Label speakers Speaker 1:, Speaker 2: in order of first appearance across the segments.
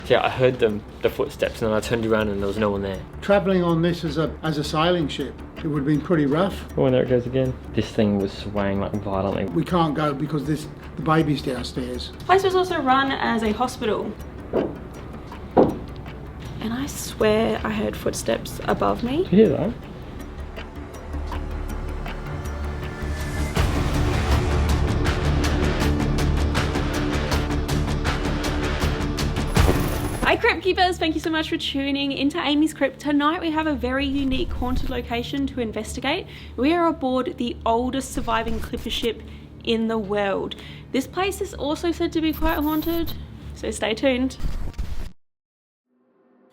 Speaker 1: Yeah, I heard the footsteps, and then I turned around and there was no one there.
Speaker 2: Travelling on this as a sailing ship, it would have been pretty rough.
Speaker 1: Oh, and there it goes again. This thing was swaying like violently.
Speaker 2: We can't go because the baby's downstairs.
Speaker 3: The place was also run as a hospital. And I swear I heard footsteps above me.
Speaker 1: Did you hear that?
Speaker 3: Hi Crypt Keepers, thank you so much for tuning into AmysCrypt. Tonight we have a very unique haunted location to investigate. We are aboard the oldest surviving clipper ship in the world. This place is also said to be quite haunted, so stay tuned.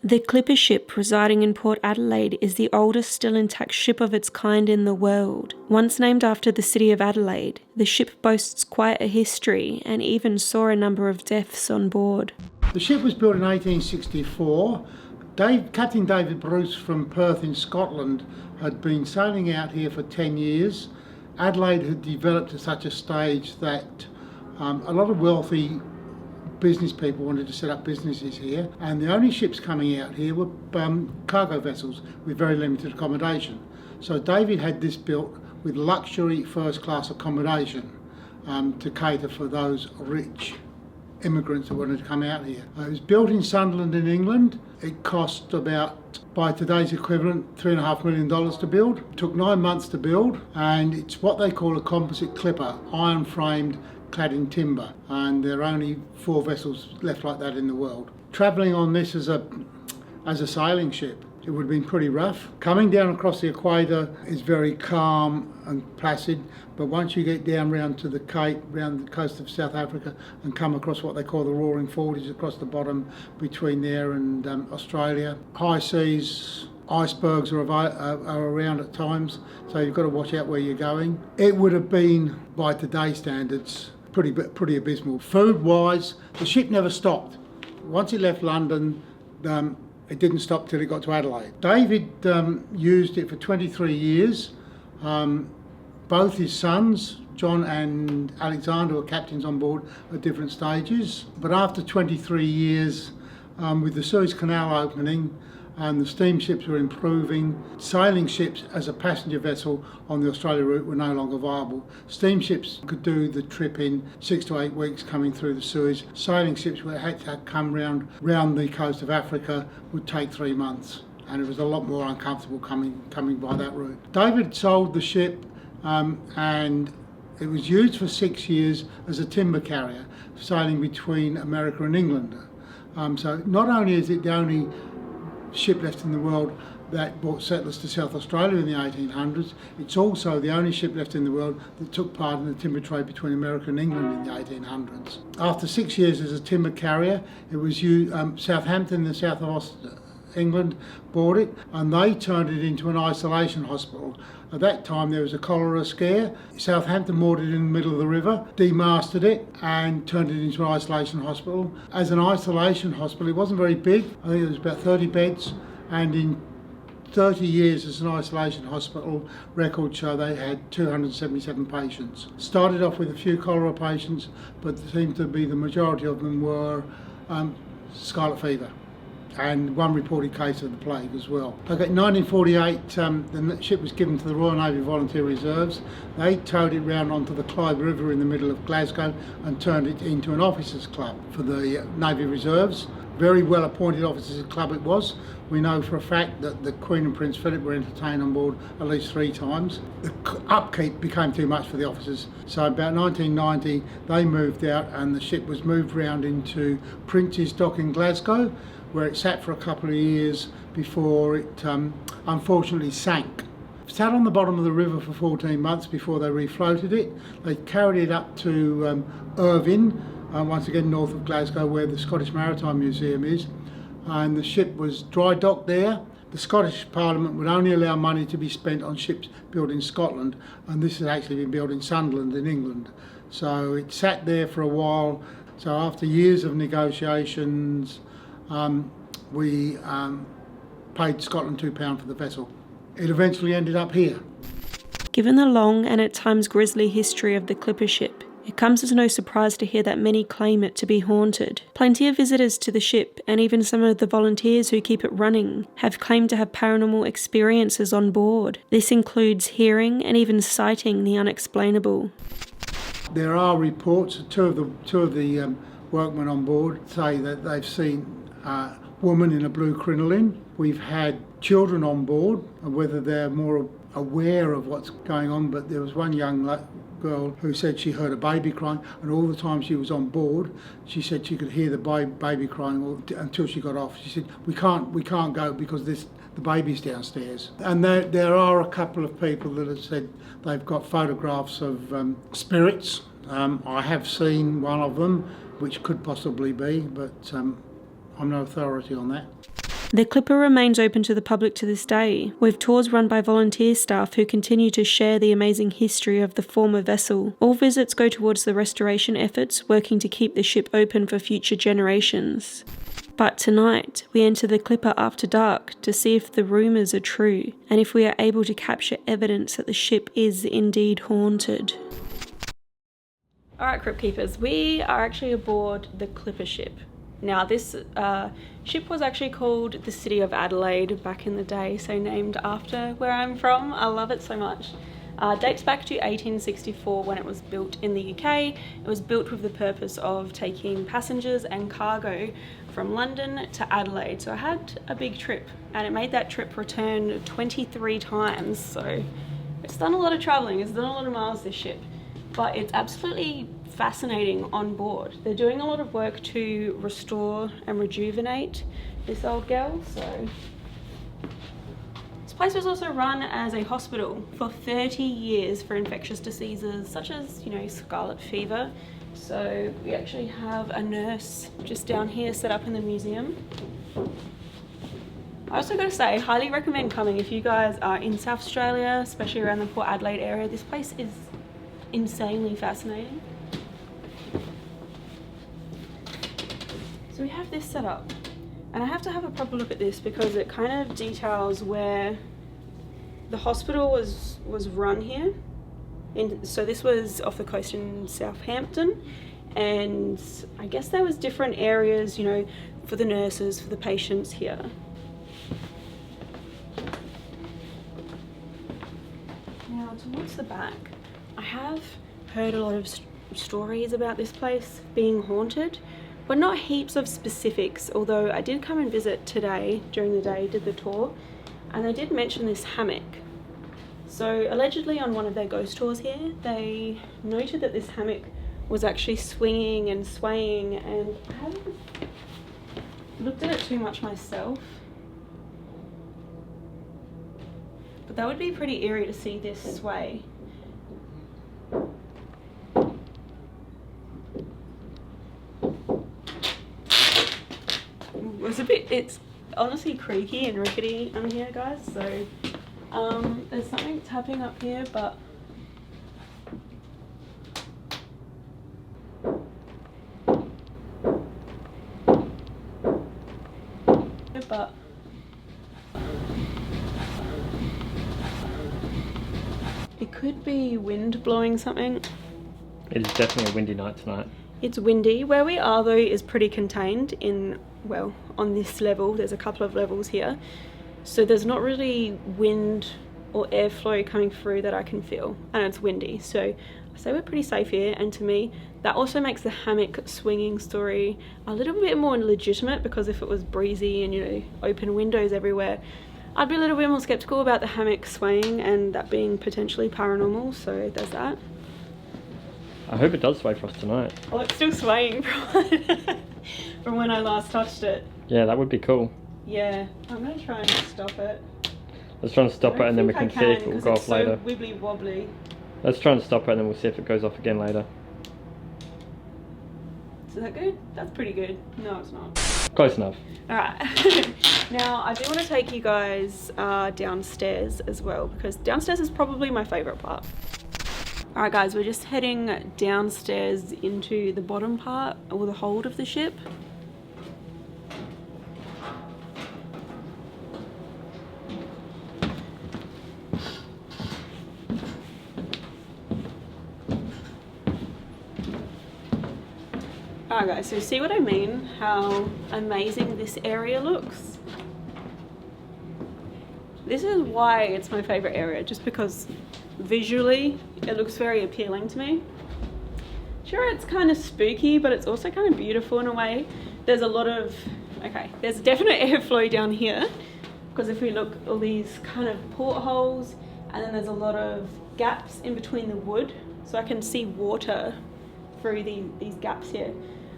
Speaker 3: The clipper ship residing in Port Adelaide is the oldest still intact ship of its kind in the world. Once named after the city of Adelaide, the ship boasts quite a history and even saw a number of deaths on board.
Speaker 2: The ship was built in 1864. Captain David Bruce from Perth in Scotland had been sailing out here for 10 years. Adelaide had developed to such a stage that a lot of wealthy business people wanted to set up businesses here, and the only ships coming out here were cargo vessels with very limited accommodation. So David had this built with luxury first-class accommodation to cater for those rich immigrants that wanted to come out here. It was built in Sunderland in England. It cost about, by today's equivalent, $3.5 million to build. It took 9 months to build, and it's what they call a composite clipper, iron framed, clad in timber, and there are only 4 vessels left like that in the world. Travelling on this as a sailing ship, it would have been pretty rough. Coming down across the equator is very calm and placid, but once you get down round to the Cape, round the coast of South Africa, and come across what they call the Roaring Forties across the bottom between there and Australia, high seas, icebergs are around at times, so you've got to watch out where you're going. It would have been, by today's standards, pretty abysmal. Food-wise, the ship never stopped. Once it left London, it didn't stop till it got to Adelaide. David used it for 23 years. Both his sons, John and Alexander, were captains on board at different stages. But after 23 years, with the Suez Canal opening, and the steamships were improving, sailing ships as a passenger vessel on the Australia route were no longer viable. Steamships could do the trip in 6 to 8 weeks coming through the Suez. Sailing ships that had to come round the coast of Africa would take 3 months, and it was a lot more uncomfortable coming by that route. David sold the ship and it was used for 6 years as a timber carrier, sailing between America and England. So not only is it the only ship left in the world that brought settlers to South Australia in the 1800s, it's also the only ship left in the world that took part in the timber trade between America and England in the 1800s. After 6 years as a timber carrier, it was used, Southampton in the south of England bought it, and they turned it into an isolation hospital. At that time there was a cholera scare. Southampton moored it in the middle of the river, demasted it and turned it into an isolation hospital. As an isolation hospital, it wasn't very big. I think it was about 30 beds, and in 30 years as an isolation hospital, records show they had 277 patients. Started off with a few cholera patients, but it seemed to be the majority of them were scarlet fever, and one reported case of the plague as well. Okay, in 1948, the ship was given to the Royal Navy Volunteer Reserves. They towed it round onto the Clyde River in the middle of Glasgow and turned it into an officers' club for the Navy Reserves. Very well appointed officers' club it was. We know for a fact that the Queen and Prince Philip were entertained on board at least 3 times. The upkeep became too much for the officers, so about 1990 they moved out and the ship was moved round into Prince's Dock in Glasgow, where it sat for a couple of years before it unfortunately sank. It sat on the bottom of the river for 14 months before they refloated it. They carried it up to Irvine, once again north of Glasgow, where the Scottish Maritime Museum is, and the ship was dry docked there. The Scottish Parliament would only allow money to be spent on ships built in Scotland, and this had actually been built in Sunderland in England. So it sat there for a while. So after years of negotiations, we paid Scotland £2 for the vessel. It eventually ended up here.
Speaker 3: Given the long and at times grisly history of the clipper ship, It comes as no surprise to hear that many claim it to be haunted. Plenty of visitors to the ship, and even some of the volunteers who keep it running, have claimed to have paranormal experiences on board. This includes hearing and even sighting the unexplainable.
Speaker 2: There are reports, two of the workmen on board say that they've seen a woman in a blue crinoline. We've had children on board, and whether they're more aware of what's going on, but there was one young girl who said she heard a baby crying, and all the time she was on board she said she could hear the baby crying until she got off. She said we can't go because the baby's downstairs. And there are a couple of people that have said they've got photographs of spirits. I have seen one of them, which could possibly be, but I'm no authority on that.
Speaker 3: The Clipper remains open to the public to this day, with tours run by volunteer staff who continue to share the amazing history of the former vessel. All visits go towards the restoration efforts, working to keep the ship open for future generations. But tonight, we enter the Clipper after dark to see if the rumours are true, and if we are able to capture evidence that the ship is indeed haunted. Alright, Crypt Keepers, we are actually aboard the Clipper ship. Now this ship was actually called the City of Adelaide back in the day, so named after where I'm from. I love it so much. Dates back to 1864 when it was built in the UK. It was built with the purpose of taking passengers and cargo from London to Adelaide. So I had a big trip, and it made that trip return 23 times. So it's done a lot of traveling, it's done a lot of miles, this ship. But it's absolutely fascinating on board. They're doing a lot of work to restore and rejuvenate this old girl. So this place was also run as a hospital for 30 years for infectious diseases such as, scarlet fever. So we actually have a nurse just down here set up in the museum. I also got to say, highly recommend coming if you guys are in South Australia, especially around the Port Adelaide area. This place is insanely fascinating. So we have this set up, and I have to have a proper look at this because it kind of details where the hospital was run here. So this was off the coast in Southampton, and I guess there was different areas, for the nurses, for the patients here. Now towards the back, I have heard a lot of stories about this place being haunted, but not heaps of specifics, although I did come and visit today during the day, did the tour, and they did mention this hammock. So allegedly on one of their ghost tours here, they noted that this hammock was actually swinging and swaying, and I haven't looked at it too much myself, but that would be pretty eerie to see this sway. It's honestly creaky and rickety on here, guys, so there's something tapping up here, but it could be wind blowing something.
Speaker 1: It is definitely a windy night tonight.
Speaker 3: It's windy. Where we are though is pretty contained on this level. There's a couple of levels here, so there's not really wind or airflow coming through that I can feel, and it's windy, so I say we're pretty safe here. And to me, that also makes the hammock swinging story a little bit more legitimate, because if it was breezy and open windows everywhere, I'd be a little bit more skeptical about the hammock swaying and that being potentially paranormal. So there's that.
Speaker 1: I hope it does sway for us tonight.
Speaker 3: Oh, it's still swaying from when I last touched it.
Speaker 1: Yeah, that would be cool.
Speaker 3: Yeah, I'm going to try and stop it.
Speaker 1: Let's try and stop it, and then we can see if it will go off later.
Speaker 3: It's so wibbly wobbly.
Speaker 1: Let's try and stop it, and then we'll see if it goes off again later.
Speaker 3: Is that good? That's pretty good. No, it's not.
Speaker 1: Close enough.
Speaker 3: Alright. Now, I do want to take you guys downstairs as well, because downstairs is probably my favourite part. Alright guys, we're just heading downstairs into the bottom part, or the hold of the ship. Alright guys, so see what I mean? How amazing this area looks? This is why it's my favourite area, just because visually it looks very appealing to me. Sure, it's kind of spooky, but it's also kind of beautiful in a way. There's a lot of, okay, there's definite airflow down here, because if we look, all these kind of portholes, and then there's a lot of gaps in between the wood, so I can see water through these gaps here.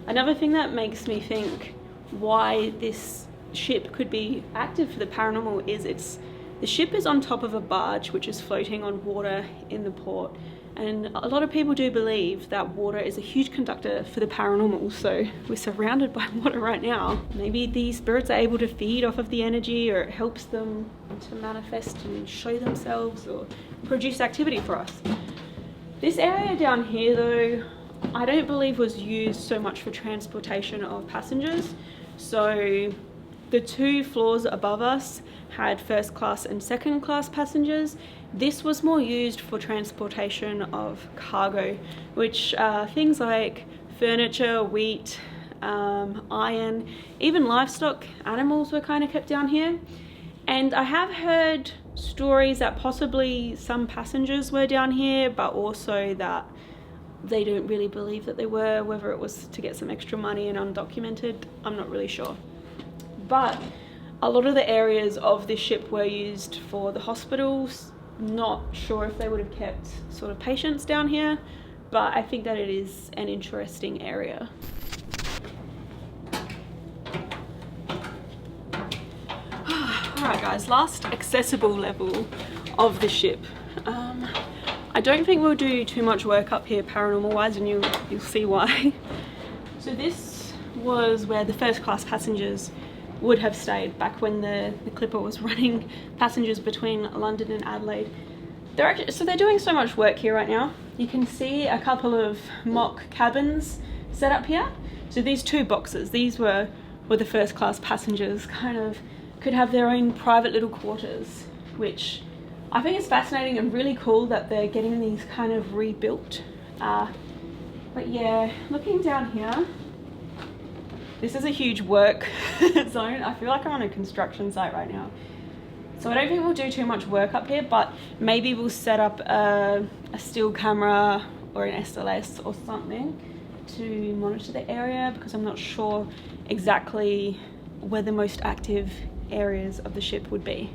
Speaker 3: Another thing that makes me think why this ship could be active for the paranormal is the ship is on top of a barge which is floating on water in the port, and a lot of people do believe that water is a huge conductor for the paranormal, so we're surrounded by water right now. Maybe these spirits are able to feed off of the energy, or it helps them to manifest and show themselves or produce activity for us. This area down here though, I don't believe was used so much for transportation of passengers. So the 2 floors above us had first class and second class passengers. This was more used for transportation of cargo, which things like furniture, wheat, iron, even livestock, animals were kind of kept down here. And I have heard stories that possibly some passengers were down here, but also that they don't really believe that they were, whether it was to get some extra money and undocumented, I'm not really sure. But a lot of the areas of this ship were used for the hospitals. Not sure if they would have kept sort of patients down here, but I think that it is an interesting area. Alright guys, last accessible level of the ship. I don't think we'll do too much work up here paranormal wise, and you'll see why. So this was where the first class passengers would have stayed back when the Clipper was running passengers between London and Adelaide. They're doing so much work here right now. You can see a couple of mock cabins set up here. So these 2 boxes, these were the first class passengers kind of could have their own private little quarters, which I think is fascinating and really cool that they're getting these kind of rebuilt. But yeah, looking down here, this is a huge work zone. I feel like I'm on a construction site right now. So I don't think we'll do too much work up here, but maybe we'll set up a still camera or an SLS or something to monitor the area, because I'm not sure exactly where the most active areas of the ship would be.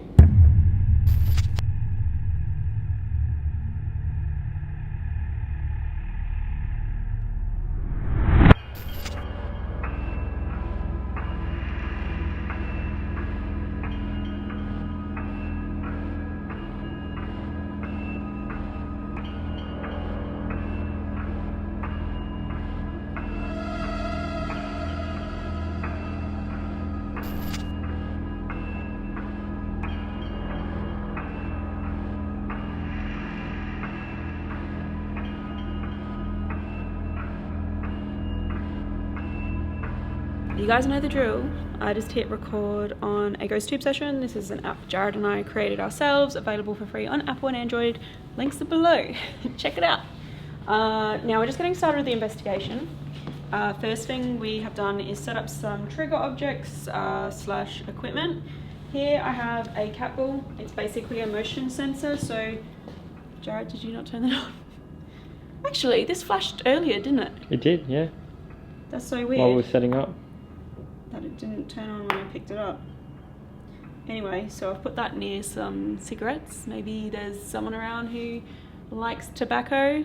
Speaker 3: You guys know the drill. I just hit record on a ghost tube session. This is an app Jared and I created ourselves, available for free on Apple and Android. Links are below. Check it out. Now we're just getting started with the investigation. First thing we have done is set up some trigger objects slash equipment. Here I have a cat ball. It's basically a motion sensor. So, Jared, did you not turn that on? Actually, this flashed earlier, didn't it?
Speaker 1: It did, yeah.
Speaker 3: That's so weird.
Speaker 1: While we were setting up.
Speaker 3: That it didn't turn on when I picked it up. Anyway, so I've put that near some cigarettes. Maybe there's someone around who likes tobacco.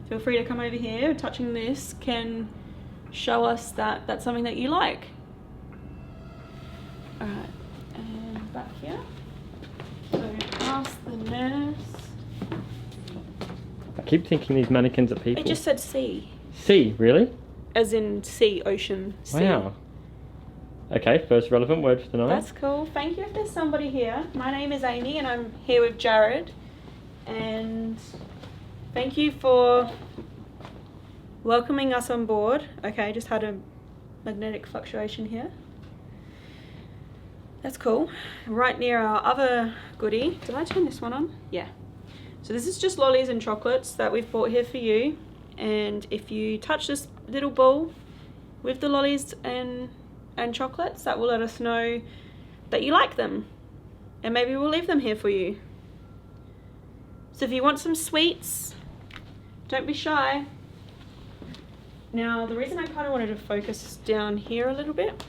Speaker 3: Feel free to come over here. Touching this can show us that that's something that you like. Alright, and back here. So ask the nurse.
Speaker 1: I keep thinking these mannequins are people.
Speaker 3: It just said sea.
Speaker 1: Sea, really?
Speaker 3: As in sea, ocean, sea.
Speaker 1: Wow. Okay, first relevant word for tonight.
Speaker 3: That's cool. Thank you if there's somebody here. My name is Amy and I'm here with Jared. And thank you for welcoming us on board. Okay, just had a magnetic fluctuation here. That's cool. Right near our other goodie. Did I turn this one on? Yeah. So this is just lollies and chocolates that we've bought here for you. And if you touch this little ball with the lollies and chocolates. That will let us know that you like them, and maybe we'll leave them here for you. So if you want some sweets, don't be shy. Now, the reason I kind of wanted to focus down here a little bit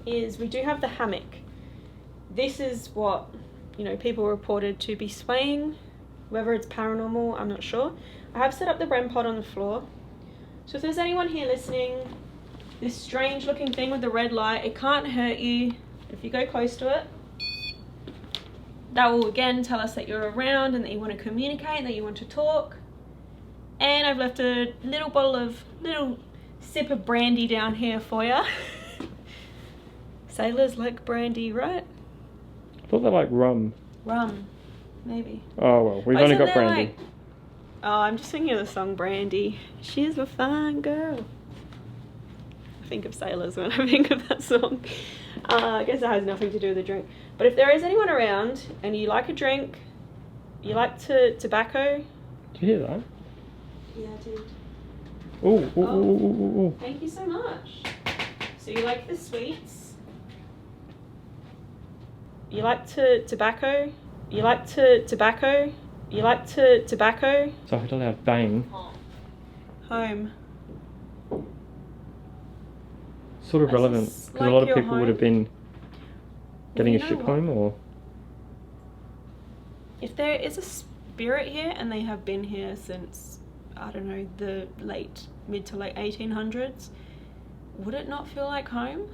Speaker 3: is we do have the hammock. This is what, you know, people reported to be swaying. Whether it's paranormal, I'm not sure. I have set up the REM pod on the floor. So if there's anyone here listening, this strange looking thing with the red light, it can't hurt you if you go close to it. That will again tell us that you're around and that you want to communicate and that you want to talk. And I've left a little sip of brandy down here for you. Sailors like brandy, right?
Speaker 1: I thought they like rum.
Speaker 3: Rum, maybe.
Speaker 1: Oh well, we've only got brandy.
Speaker 3: Like... Oh, I'm just thinking of the song Brandy. She's a fine girl. I think of sailors when I think of that song. I guess it has nothing to do with the drink. But if there is anyone around and you like a drink, you like tobacco.
Speaker 1: Did you hear that?
Speaker 3: Yeah, I did.
Speaker 1: Oh.
Speaker 3: Thank you so much. So you like the sweets. You like tobacco. You like tobacco. You like tobacco.
Speaker 1: So I heard a loud bang.
Speaker 3: Home.
Speaker 1: Sort of relevant, because
Speaker 3: like
Speaker 1: a lot of
Speaker 3: your
Speaker 1: people would have been getting
Speaker 3: Well,
Speaker 1: a
Speaker 3: you
Speaker 1: ship
Speaker 3: know what?
Speaker 1: home, or...
Speaker 3: If there is a spirit here and they have been here since, I don't know, the mid to late 1800s, would it not feel like home?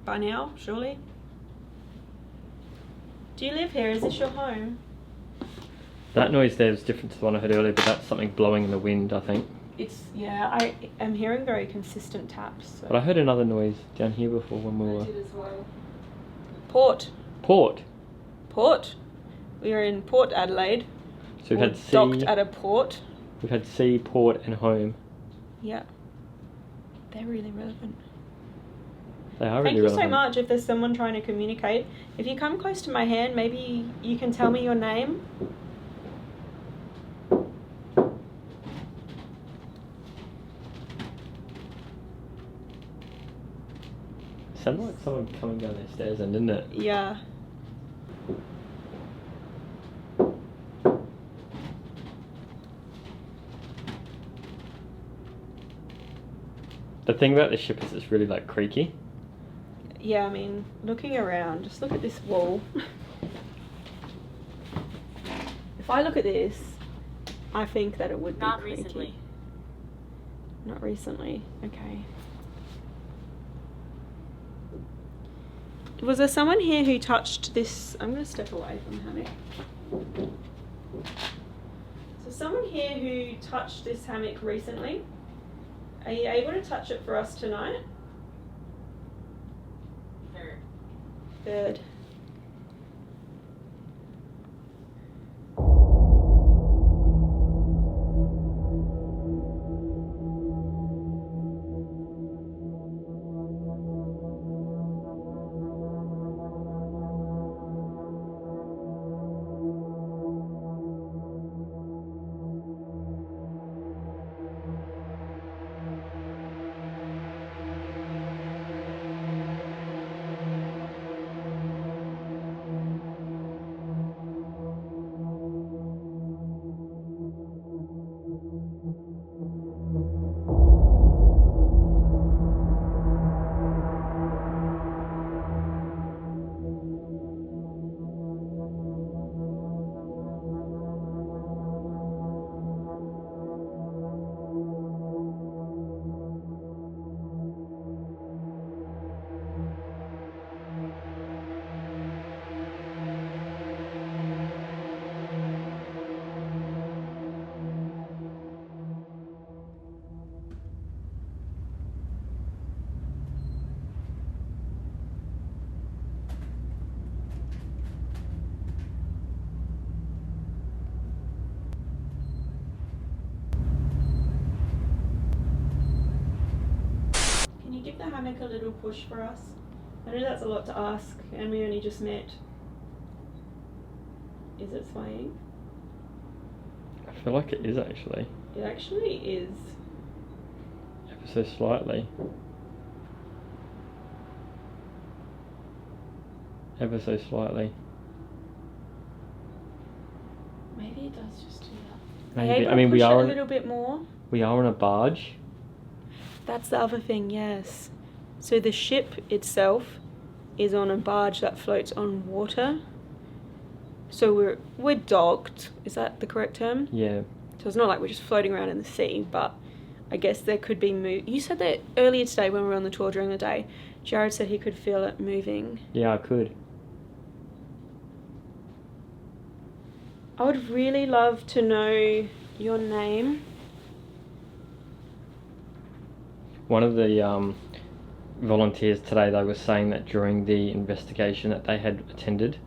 Speaker 3: By now, surely? Do you live here? Is this your home?
Speaker 1: That noise there is different to the one I heard earlier, but that's something blowing in the wind, I think.
Speaker 3: Yeah, I am hearing very consistent taps. So.
Speaker 1: But I heard another noise down here before when we were...
Speaker 3: I did as well. Port. We are in Port Adelaide.
Speaker 1: So we've had sea...
Speaker 3: docked at a port.
Speaker 1: We've had sea, port and home.
Speaker 3: Yeah. They're really relevant.
Speaker 1: They are really
Speaker 3: Thank you
Speaker 1: relevant.
Speaker 3: so much. If there's someone trying to communicate, if you come close to my hand, maybe you can tell me your name.
Speaker 1: Sounded like someone coming down the stairs, then, didn't it?
Speaker 3: Yeah.
Speaker 1: The thing about this ship is it's really like creaky.
Speaker 3: Yeah, I mean, looking around, just look at this wall. If I look at this, I think that it would be
Speaker 4: Not
Speaker 3: creaky.
Speaker 4: recently.
Speaker 3: Not recently, okay. Was there someone here who touched this? I'm going to step away from the hammock. So someone here who touched this hammock recently. Are you able to touch it for us tonight? Third. Give the hammock a little push for us. I know that's a lot to ask, and we only just met. Is it swaying?
Speaker 1: I feel like it is actually.
Speaker 3: It actually is.
Speaker 1: Ever so slightly. Ever so slightly.
Speaker 3: Maybe it does just do that.
Speaker 1: Maybe.
Speaker 3: I mean, we are a little bit more.
Speaker 1: We are on a barge.
Speaker 3: That's the other thing, yes. So the ship itself is on a barge that floats on water. So we're docked. Is that the correct term?
Speaker 1: Yeah.
Speaker 3: So it's not like we're just floating around in the sea, but I guess there could be You said that earlier today when we were on the tour during the day, Jared said he could feel it moving.
Speaker 1: Yeah, I could.
Speaker 3: I would really love to know your name.
Speaker 1: One of the volunteers today, they were saying that during the investigation that they had attended,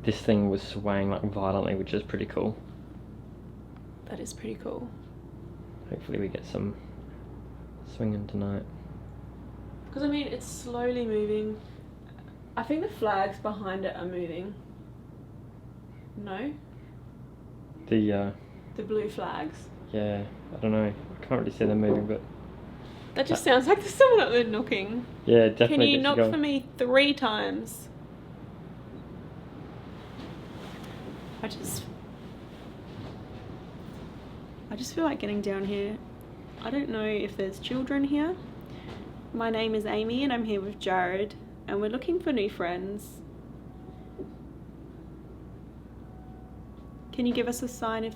Speaker 1: this thing was swaying like violently, which is pretty cool.
Speaker 3: That is pretty cool.
Speaker 1: Hopefully we get some swinging tonight.
Speaker 3: Because I mean, it's slowly moving. I think the flags behind it are moving. No?
Speaker 1: The
Speaker 3: blue flags.
Speaker 1: yeah, I don't know. I can't really see them moving, but
Speaker 3: That just sounds like there's someone up there knocking.
Speaker 1: yeah, definitely.
Speaker 3: Can you
Speaker 1: gets
Speaker 3: knock
Speaker 1: going.
Speaker 3: for me 3 times? I just feel like getting down here. I don't know if there's children here. My name is Amy and I'm here with Jared and we're looking for new friends. Can you give us a sign if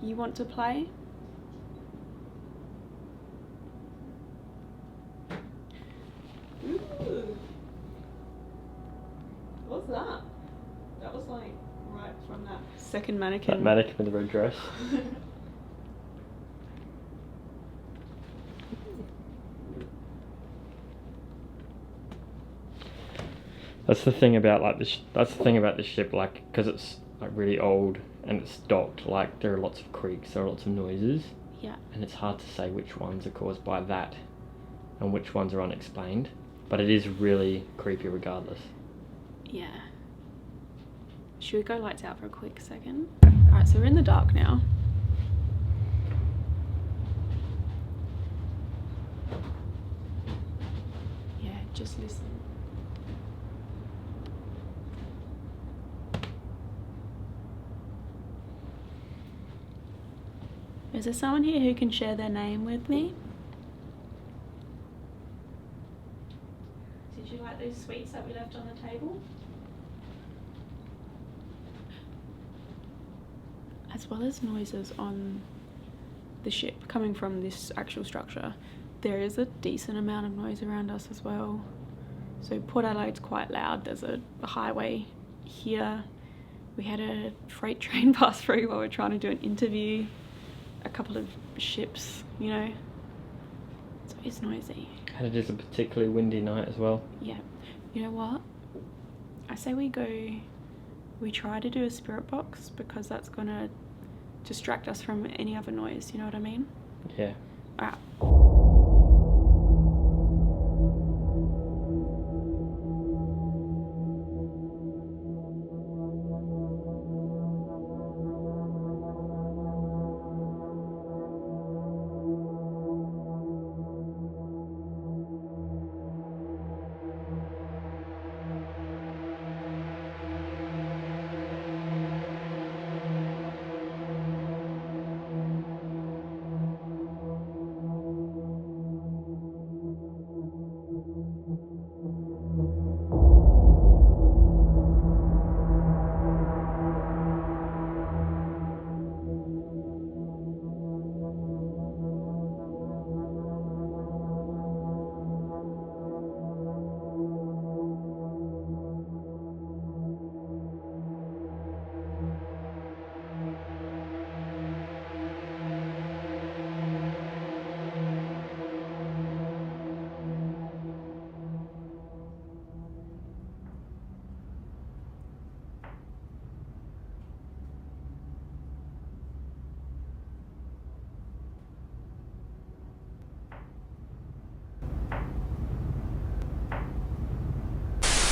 Speaker 3: you want to play? Ooh. What's that? That was like right from that second mannequin.
Speaker 1: That mannequin with the red dress. That's the thing about like this. That's the thing about this ship, like, because it's like really old and it's docked. Like there are lots of creaks, there are lots of noises.
Speaker 3: Yeah.
Speaker 1: And it's hard to say which ones are caused by that, and which ones are unexplained. But it is really creepy, regardless.
Speaker 3: Yeah. Should we go lights out for a quick second? Alright, so we're in the dark now. Yeah, just listen. Is there someone here who can share their name with me? Did you like those sweets that we left on the table? As well as noises on the ship coming from this actual structure, there is a decent amount of noise around us as well. So Port Adelaide's quite loud. There's a highway here. We had a freight train pass through while we're trying to do an interview. A couple of ships, you know. So it's noisy.
Speaker 1: And it is a particularly windy night as well.
Speaker 3: Yeah. You know what? I say we try to do a spirit box because that's gonna distract us from any other noise, you know what I mean?
Speaker 1: Yeah.
Speaker 3: Alright.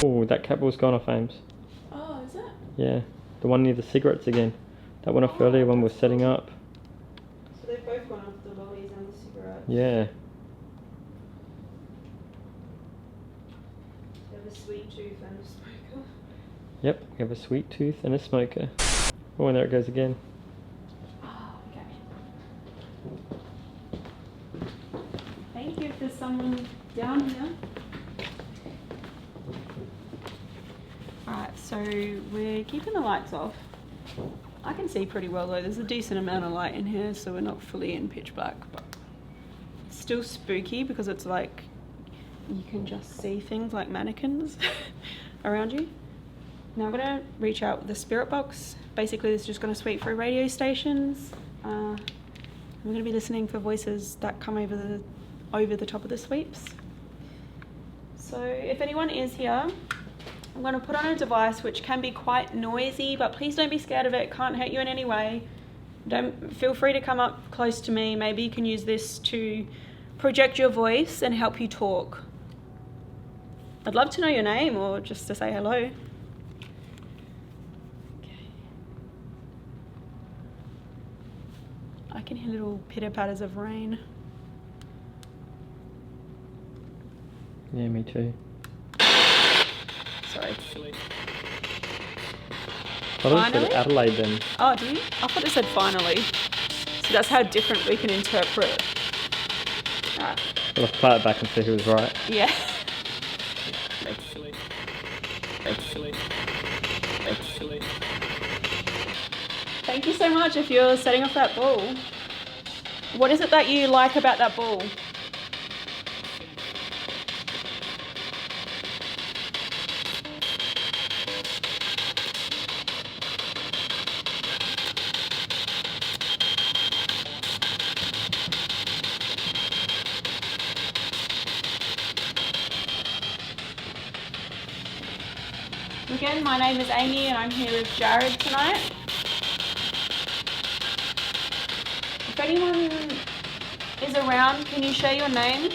Speaker 1: Oh, that cat ball's gone off, Ames.
Speaker 3: Oh, is it?
Speaker 1: Yeah, the one near the cigarettes again. That went off earlier when we were setting up. Yeah.
Speaker 3: They have a sweet tooth and a smoker.
Speaker 1: Yep, we have a sweet tooth and a smoker. Oh, and there it goes again.
Speaker 3: Oh, okay. Thank you if there's someone down here. Alright, so we're keeping the lights off. I can see pretty well though. There's a decent amount of light in here, so we're not fully in pitch black, but it's still spooky because it's like you can just see things like mannequins around you. Now I'm gonna reach out with the spirit box. Basically, this is just gonna sweep through radio stations. We're gonna be listening for voices that come over the top of the sweeps. So if anyone is here, I'm going to put on a device which can be quite noisy, but please don't be scared of it. It can't hurt you in any way. Feel free to come up close to me. Maybe you can use this to project your voice and help you talk. I'd love to know your name or just to say hello. Okay. I can hear little pitter-patters of rain.
Speaker 1: Yeah, me too.
Speaker 3: Sorry.
Speaker 1: I thought it said Adelaide then.
Speaker 3: Oh, do you? I thought it said finally. So that's how different we can interpret it. Alright.
Speaker 1: Let's play it back and see who was right.
Speaker 3: Yeah. Thank you so much if you're setting off that ball. What is it that you like about that ball? Again, my name is Amy and I'm here with Jared tonight. If anyone is around, can you share your name?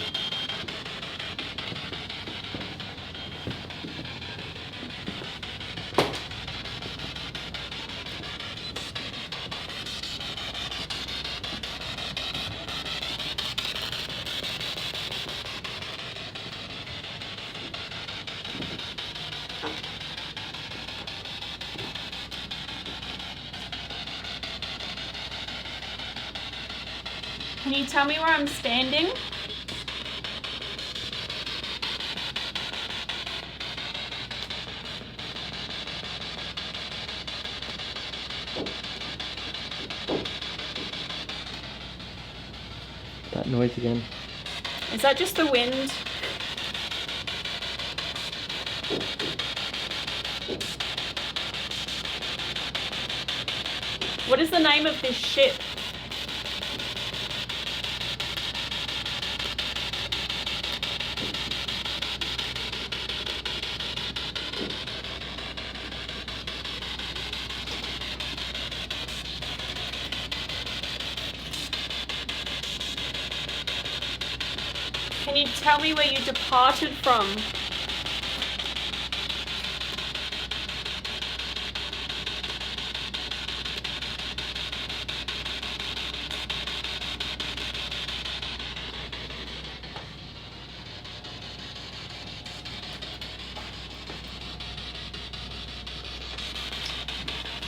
Speaker 3: Can you tell me where I'm standing?
Speaker 1: That noise again.
Speaker 3: Is that just the wind? What is the name of this ship? Can you tell me where you departed from?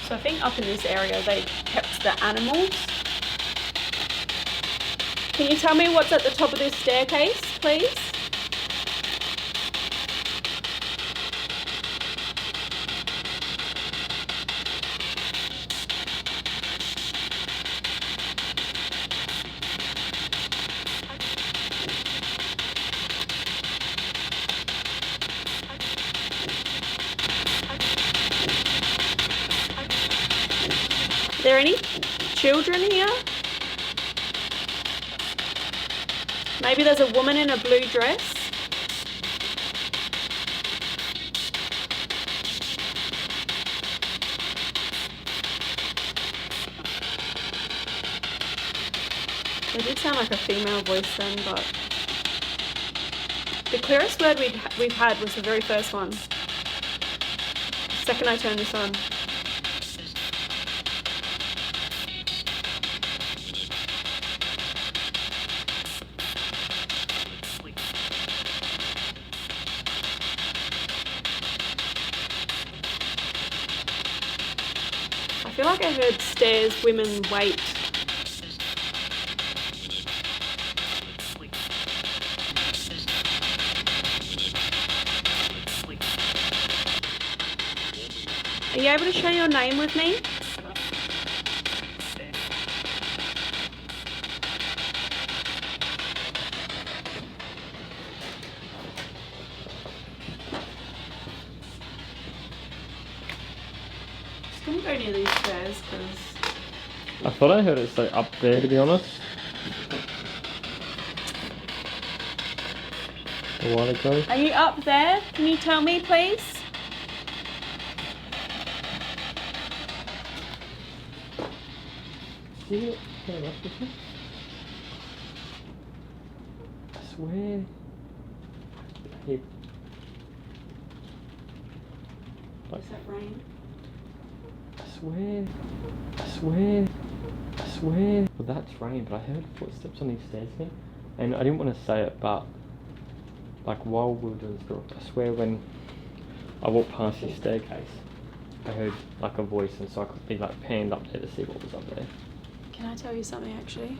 Speaker 3: So I think up in this area they kept the animals. Can you tell me what's at the top of this staircase, please? Are there any children here? Maybe there's a woman in a blue dress. It did sound like a female voice then, but the clearest word we've had was the very first one. The second I turned this on. feel like I heard stairs, women wait. Are you able to share your name with me? Just gonna go near these stairs because
Speaker 1: I thought I heard it say up there, to be honest. A while ago.
Speaker 3: are you up there? Can you tell me, please?
Speaker 1: See it? Turn up with me. I swear. Here.
Speaker 3: Is that rain?
Speaker 1: I swear. I swear. I swear. Well, that's rain, but I heard footsteps on these stairs again. And I didn't want to say it, but like while we were doing this book, I swear when I walked past this staircase, I heard like a voice, and so I quickly like panned up there to see what was up there.
Speaker 3: Can I tell you something actually?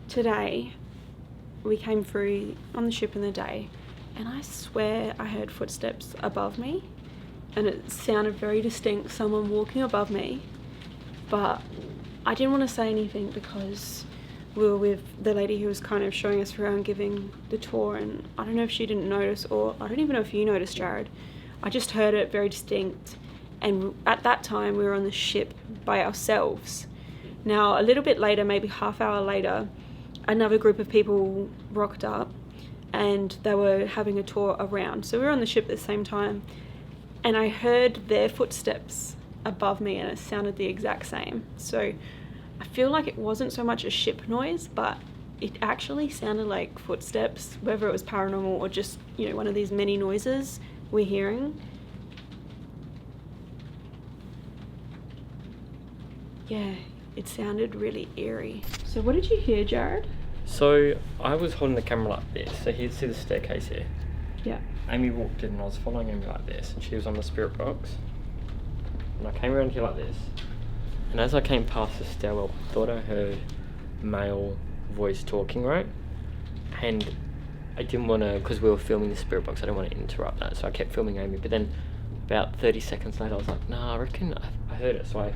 Speaker 3: Today, we came through on the ship in the day, and I swear I heard footsteps above me, and it sounded very distinct, someone walking above me, but I didn't want to say anything because we were with the lady who was kind of showing us around, giving the tour, and I don't know if she didn't notice, or I don't even know if you noticed, Jared. I just heard it very distinct. And at that time we were on the ship by ourselves. Now a little bit later, maybe half hour later, another group of people rocked up and they were having a tour around. So we were on the ship at the same time, and I heard their footsteps above me and it sounded the exact same. So I feel like it wasn't so much a ship noise, but it actually sounded like footsteps, whether it was paranormal or just, you know, one of these many noises we're hearing. Yeah, it sounded really eerie. So what did you hear, Jared?
Speaker 1: So I was holding the camera like this, so he'd see the staircase here.
Speaker 3: Yeah.
Speaker 1: Amy walked in and I was following Amy like this, and she was on the spirit box. And I came around here like this, and as I came past the stairwell, I thought I heard male voice talking, right? And I didn't want to, because we were filming the spirit box, I didn't want to interrupt that, so I kept filming Amy. But then about 30 seconds later I was like, nah, I reckon I heard it. So I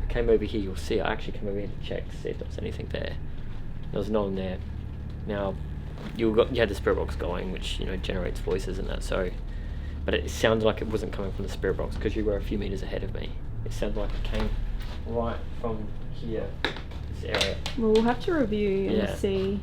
Speaker 1: came over here, you'll see, I actually came over here to check to see if there was anything there. There was no one there. Now, you had the spirit box going, which, you know, generates voices and that, so, but it sounded like it wasn't coming from the spirit box because you were a few meters ahead of me. It sounded like it came right from here, this area.
Speaker 3: Well, we'll have to review and see.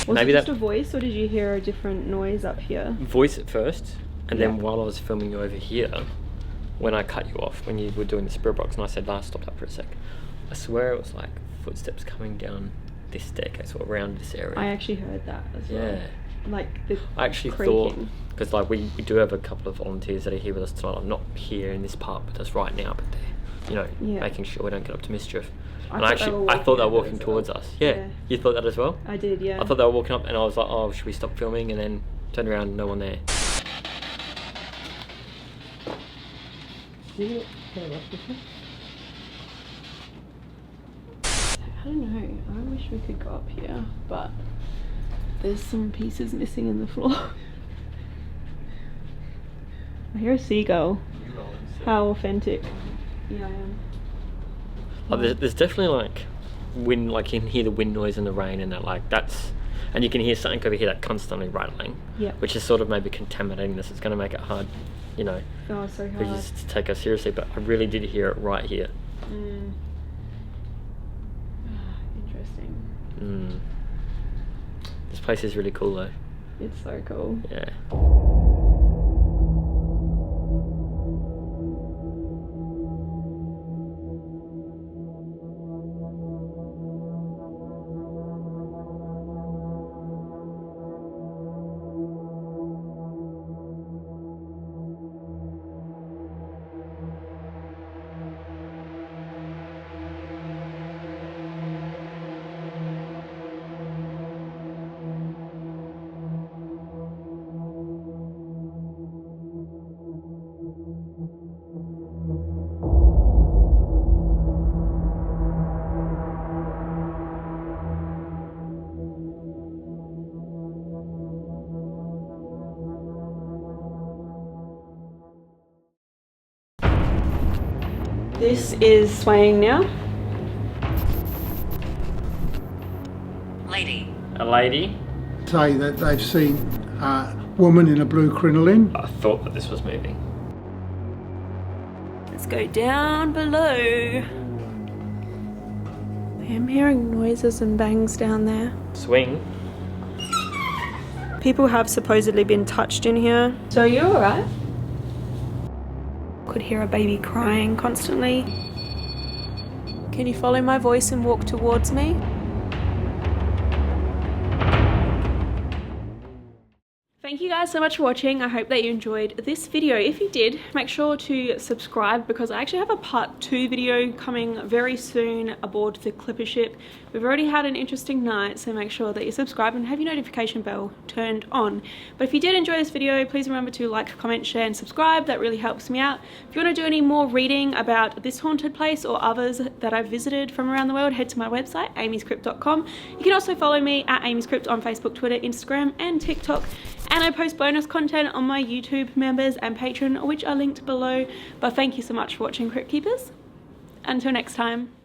Speaker 3: Was
Speaker 1: Maybe
Speaker 3: it just
Speaker 1: that
Speaker 3: a voice, or did you hear a different noise up here?
Speaker 1: Voice at first, and then
Speaker 3: Yeah.
Speaker 1: while I was filming you over here, when I cut you off, when you were doing the spirit box, and I said, stop that for a sec, I swear it was like footsteps coming down this staircase or around this area.
Speaker 3: I actually heard that as well.
Speaker 1: Yeah.
Speaker 3: Like the
Speaker 1: I actually
Speaker 3: creaking.
Speaker 1: thought, because like we do have a couple of volunteers that are here with us tonight. I'm not here in this part with us right now, but they're, you know,
Speaker 3: Yeah.
Speaker 1: making sure we don't get up to mischief.
Speaker 3: I
Speaker 1: And
Speaker 3: thought
Speaker 1: actually,
Speaker 3: they were
Speaker 1: I thought they were
Speaker 3: walking
Speaker 1: walking
Speaker 3: over as
Speaker 1: towards
Speaker 3: well.
Speaker 1: us. Yeah.
Speaker 3: Yeah.
Speaker 1: You thought that as well?
Speaker 3: I did, yeah.
Speaker 1: I thought they were walking up, and I was like, oh, should we stop filming? And then turned around, no one there.
Speaker 3: I don't know. I wish we could go up here, but there's some pieces missing in the floor. I hear a seagull. How authentic. Yeah, I am.
Speaker 1: Oh, there's definitely like wind, like you can hear the wind noise and the rain and that, like that's, and you can hear something over here that constantly rattling,
Speaker 3: Yeah.
Speaker 1: which is sort of maybe contaminating this. It's going to make it hard, you know,
Speaker 3: Oh, so
Speaker 1: for
Speaker 3: hard.
Speaker 1: you to take us seriously, but I really did hear it right here.
Speaker 3: Mm. Interesting.
Speaker 1: This place is really cool though.
Speaker 3: It's so cool.
Speaker 1: Yeah.
Speaker 3: This is swaying now.
Speaker 4: Lady.
Speaker 1: A lady.
Speaker 2: Say that they've seen a woman in a blue crinoline.
Speaker 1: I thought that this was moving.
Speaker 3: Let's go down below. I am hearing noises and bangs down there.
Speaker 1: Swing.
Speaker 3: People have supposedly been touched in here. So are you alright? Could hear a baby crying constantly. Can you follow my voice and walk towards me? Thank you guys so much for watching. I hope that you enjoyed this video. If you did, make sure to subscribe because I actually have a part 2 video coming very soon aboard the clipper ship. We've already had an interesting night, so make sure that you subscribe and have your notification bell turned on. But if you did enjoy this video, please remember to like, comment, share and subscribe. That really helps me out. If you want to do any more reading about this haunted place or others that I've visited from around the world, head to my website, AmysCrypt.com. You can also follow me at AmysCrypt on Facebook, Twitter, Instagram and TikTok. And I post bonus content on my YouTube members and Patreon, which are linked below. But thank you so much for watching, Crypt Keepers. Until next time.